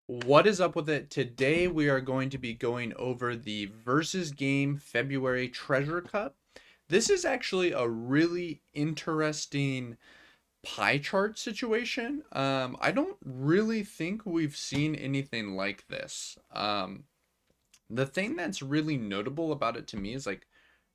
What is up with it? Today we are going to be going over the Versus Game February Treasure Cup. This is actually a really interesting pie chart situation. I don't really think we've seen anything like this. The thing that's really notable about it to me is like,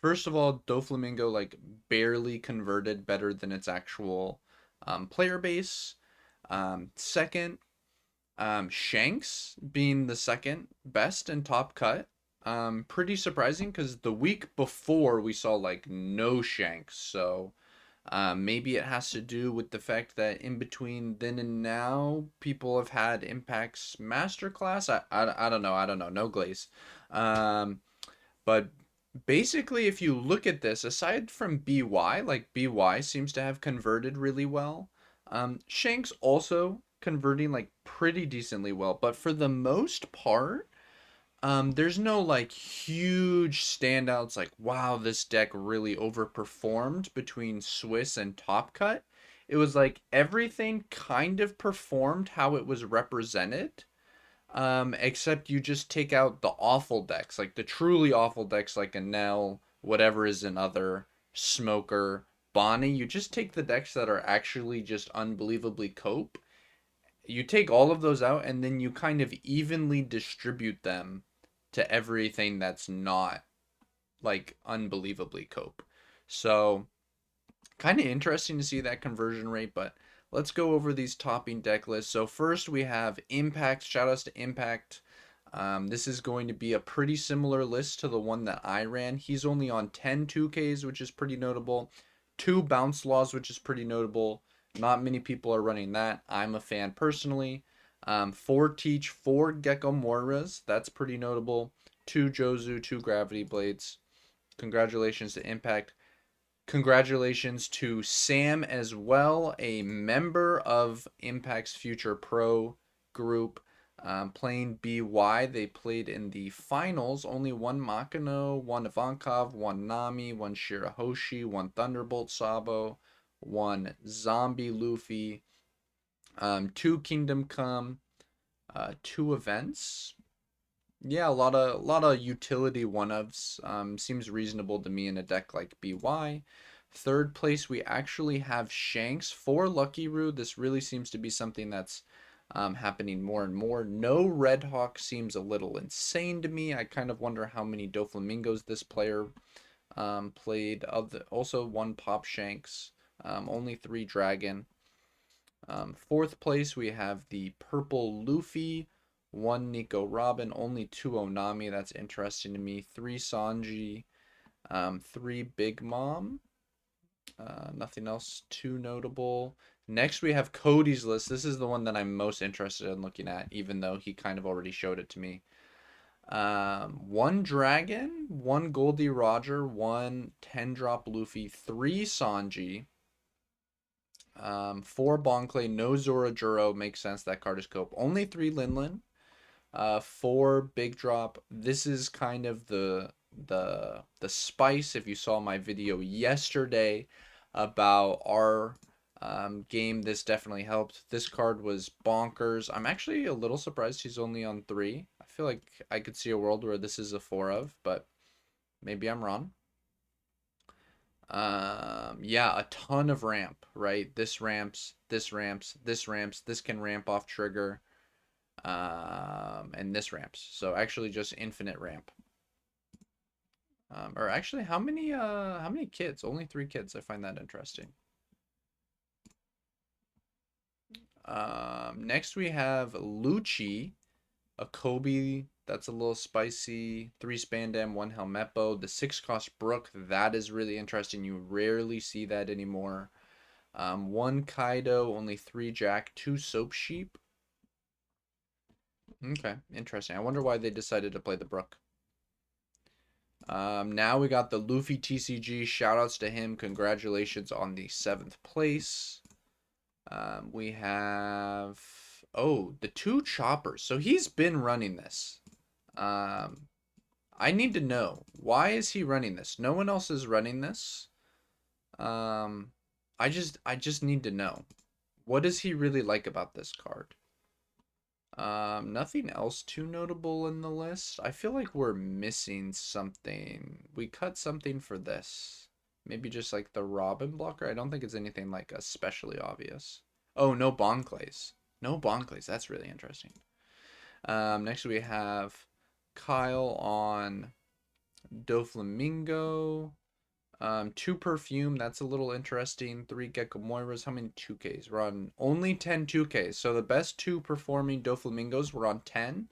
first of all, Doflamingo like barely converted better than its actual player base. Second, Shanks being the second best in top cut. Pretty surprising because the week before we saw like no Shanks. So maybe it has to do with the fact that in between then and now, people have had Impact's Masterclass. I don't know. I don't know. No glaze. Um, but basically, if you look at this, aside from BY, like BY seems to have converted really well. Shanks also converting like pretty decently well, but for the most part, there's no like huge standouts like wow, this deck really overperformed between Swiss and Top Cut. It was like everything kind of performed how it was represented, except you just take out the awful decks, like the truly awful decks like Enel, whatever is another, Smoker, Bonnie. You just take the decks that are actually just unbelievably cope. You take all of those out and then you kind of evenly distribute them to everything that's not like unbelievably cope. So kind of interesting to see that conversion rate, but let's go over these topping deck lists. So first we have Impact. Shout outs to Impact. This is going to be a pretty similar list to the one that I ran. He's only on 10 2Ks, which is pretty notable. 2 bounce laws, which is pretty notable. Not many people are running that. I'm a fan personally. 4 Teach, 4 Gecko Moiras. That's pretty notable. 2 Jozu, 2 Gravity Blades. Congratulations to Impact. Congratulations to Sam as well, a member of Impact's Future Pro group, playing BY. They played in the finals. Only one Makino, one Ivankov, one Nami, one Shirahoshi, one Thunderbolt Sabo, one Zombie Luffy, 2 Kingdom Come, 2 events. Yeah, a lot of utility one-ofs. Seems reasonable to me in a deck like BY. Third place, we actually have Shanks for Lucky Roo. This really seems to be something that's happening more and more. No Red Hawk seems a little insane to me. I kind of wonder how many Doflamingos this player played. Also, 1 Pop Shanks, only 3 Dragon. Fourth place, we have the Purple Luffy, 1 Nico Robin, only 2 Onami. That's interesting to me. 3 Sanji, 3 Big Mom. Nothing else too notable. Next, we have Cody's list. This is the one that I'm most interested in looking at, even though he kind of already showed it to me. 1 Dragon, 1 Goldie Roger, 1 10-drop Luffy, 3 Sanji, 4 Bonclay, no Zora Juro, makes sense. That card is cope. Only 3 Linlin, 4 Big Drop. This is kind of the spice. If you saw my video yesterday about our game, this definitely helped. This card was bonkers. I'm actually a little surprised he's only on 3. I feel like I could see a world where this is a 4 of, but maybe I'm wrong. Yeah, a ton of ramp, right? This ramps, this ramps, this ramps, this can ramp off trigger, and this ramps. So actually just infinite ramp. Or actually, how many kids? Only 3 kids. I find that interesting. Next we have Lucci, a Kobe. That's a little spicy. 3 Spandam, 1 Helmeppo. The 6 cost Brook. That is really interesting. You rarely see that anymore. 1 Kaido, only 3 Jack, 2 Soap Sheep. Okay, interesting. I wonder why they decided to play the Brook. Now we got the Luffy TCG. Shoutouts to him. Congratulations on the 7th place. We have the 2 Choppers. So he's been running this. I need to know, why is he running this? No one else is running this. I just need to know, what does he really like about this card? Nothing else too notable in the list. I feel like we're missing something. We cut something for this. Maybe just like the Robin blocker. I don't think it's anything like especially obvious. Oh, no Bonclays. No Bonclays. That's really interesting. Next we have Kyle on Doflamingo. Two Perfume, that's a little interesting. Three Gecko Moiras. How many 2Ks? We're on only 10 2Ks. So the best two performing Doflamingos were on 10.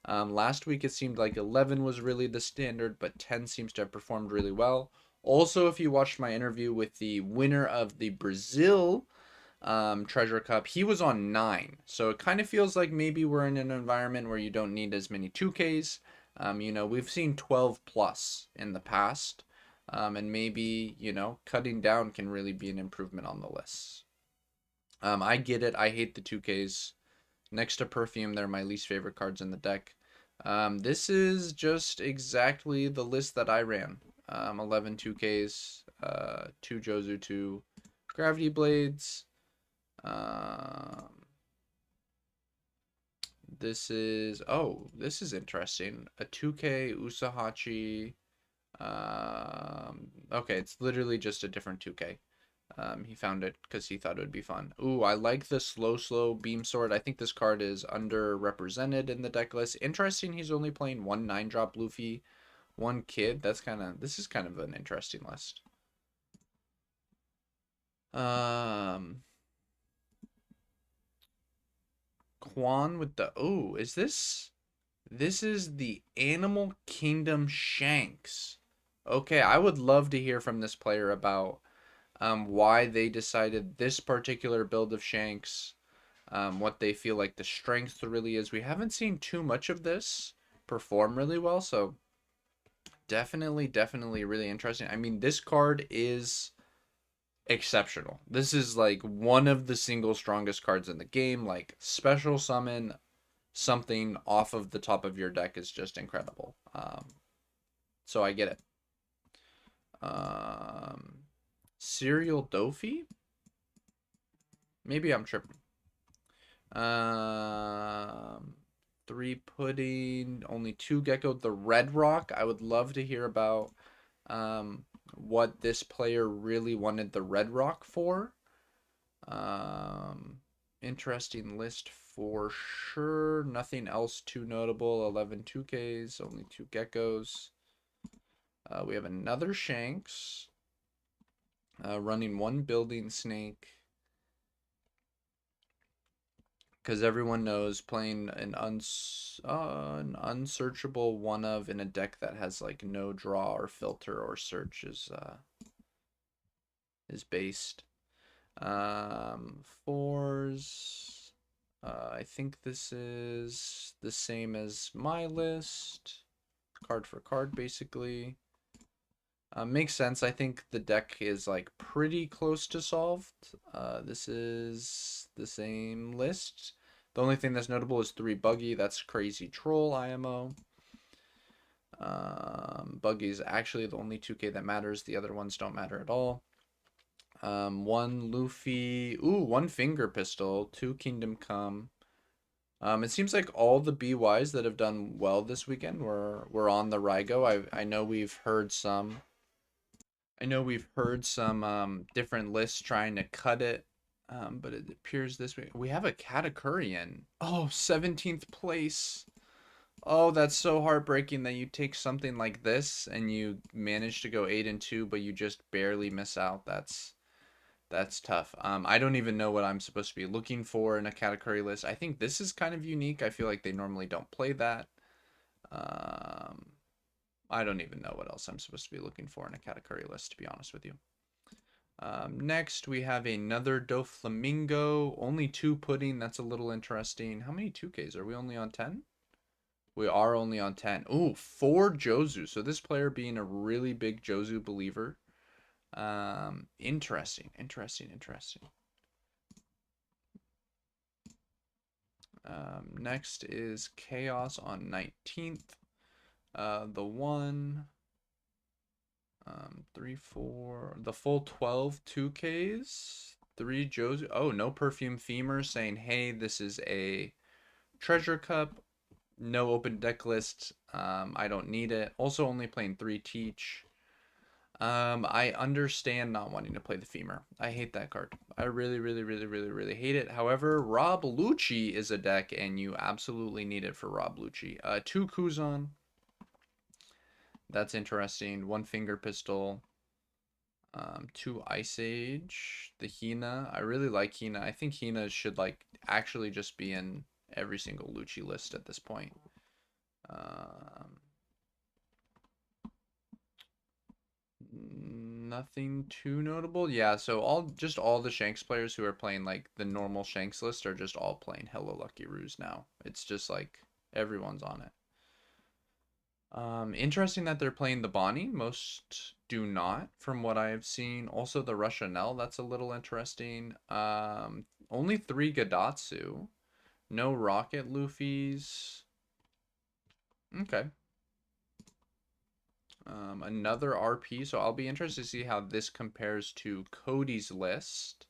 Last week it seemed like 11 was really the standard, but 10 seems to have performed really well. Also, if you watched my interview with the winner of the Brazil Treasure Cup, he was on 9. So it kind of feels like maybe we're in an environment where you don't need as many 2Ks. We've seen 12 plus in the past. And maybe, cutting down can really be an improvement on the list. I get it. I hate the 2Ks. Next to Perfume, they're my least favorite cards in the deck. This is just exactly the list that I ran. 11 2Ks, 2 Jozu, 2 Gravity Blades. This is interesting. A 2K Usahachi. Okay, it's literally just a different 2K. He found it because he thought it would be fun. Ooh, I like the slow beam sword. I think this card is underrepresented in the deck list. Interesting, he's only playing one 9-drop Luffy, one kid. This is kind of an interesting list. Quan with the this is the Animal Kingdom Shanks. Okay, I would love to hear from this player about why they decided this particular build of Shanks, what they feel like the strength really is. We haven't seen too much of this perform really well, so definitely really interesting. I mean, this card is exceptional. This is like one of the single strongest cards in the game. Like special summon something off of the top of your deck is just incredible. So I get it. Cereal Dofi? Maybe I'm tripping. Three Pudding, only two Gecko. The Red Rock. I would love to hear about what this player really wanted the Red Rock for. Interesting list for sure. Nothing else too notable. 11 2Ks, only two Geckos. We have another Shanks. Running one Building Snake. Because everyone knows playing an unsearchable one of in a deck that has like no draw or filter or search is based. Fours. I think this is the same as my list. Card for card, basically. Makes sense. I think the deck is like pretty close to solved. This is the same list. The only thing that's notable is 3 Buggy. That's Crazy Troll IMO. Buggy is actually the only 2K that matters. The other ones don't matter at all. One Luffy. Ooh, one Finger Pistol. 2 Kingdom Come. It seems like all the BYs that have done well this weekend were on the Rygo. I know we've heard some. Different lists trying to cut it, but it appears this week we have a Katakurian. Oh, 17th place. Oh, that's so heartbreaking that you take something like this and you manage to go 8-2, but you just barely miss out. That's tough. I don't even know what I'm supposed to be looking for in a Katakuri list. I think this is kind of unique. I feel like they normally don't play that. I don't even know what else I'm supposed to be looking for in a Katakuri list, to be honest with you. Next, we have another Doflamingo. Only 2 Pudding. That's a little interesting. How many 2Ks? Are we only on 10? We are only on 10. Ooh, 4 Jozu. So this player being a really big Jozu believer. Interesting. Next is Chaos on 19th. The one, 3, 4, the full 12 2Ks, 3 Joe's. Oh, no Perfume Femur saying, hey, this is a Treasure Cup, no open deck list. I don't need it. Also, only playing 3 Teach. I understand not wanting to play the Femur. I hate that card. I really, really, really, really, really hate it. However, Rob Lucci is a deck, and you absolutely need it for Rob Lucci. 2 Kuzan. That's interesting. 1 Finger Pistol. 2 Ice Age. The Hina. I really like Hina. I think Hina should like actually just be in every single Lucci list at this point. Nothing too notable. Yeah, so all the Shanks players who are playing like the normal Shanks list are just all playing Hello Lucky Ruse now. It's just like everyone's on it. Interesting that they're playing the Bonnie. Most do not, from what I have seen. Also the Rushanel, that's a little interesting. Only 3 Gadatsu. No Rocket Luffy's. Okay. Another RP, so I'll be interested to see how this compares to Cody's list.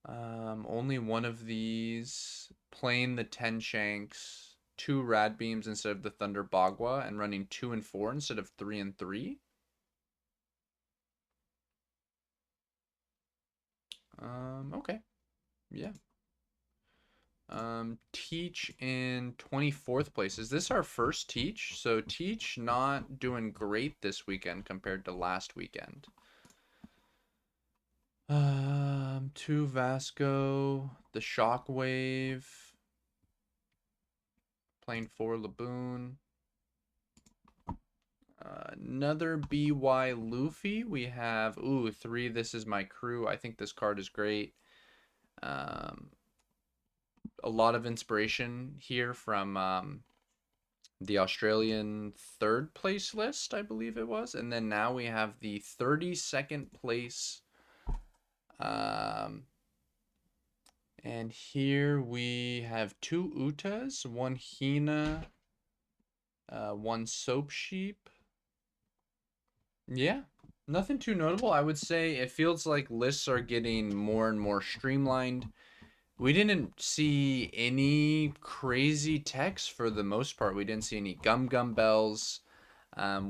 Only one of these, playing the 10 Shanks, 2 Rad Beams instead of the Thunder Bagua, and running 2 and 4 instead of 3 and 3. Okay. Yeah. Teach in 24th place. Is this our first Teach? So Teach not doing great this weekend compared to last weekend. 2 Vasco, the Shockwave, playing 4 Laboon. Another BY Luffy. We have, 3 This Is My Crew. I think this card is great. A lot of inspiration here from the Australian 3rd place list, I believe it was. And then now we have the 32nd place. And here we have 2 Utas, 1 Hina, 1 Soap Sheep. Yeah, nothing too notable. I would say it feels like lists are getting more and more streamlined. We didn't see any crazy text for the most part. We didn't see any Gum Bells.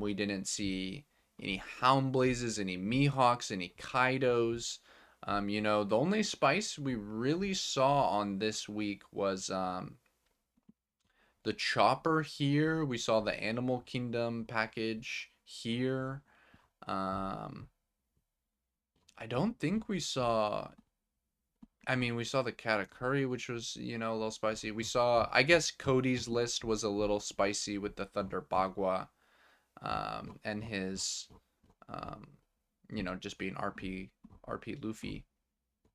We didn't see any Hound Blazes, any Mihawks, any Kaidos. The only spice we really saw on this week was the Chopper here. We saw the Animal Kingdom package here. I don't think we saw. I mean, we saw the Katakuri, which was, a little spicy. We saw, I guess Cody's list was a little spicy with the Thunder Bagua and his, just being RP Luffy.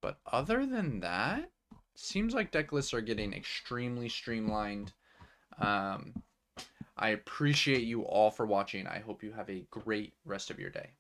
But other than that, seems like deck lists are getting extremely streamlined. I appreciate you all for watching. I hope you have a great rest of your day.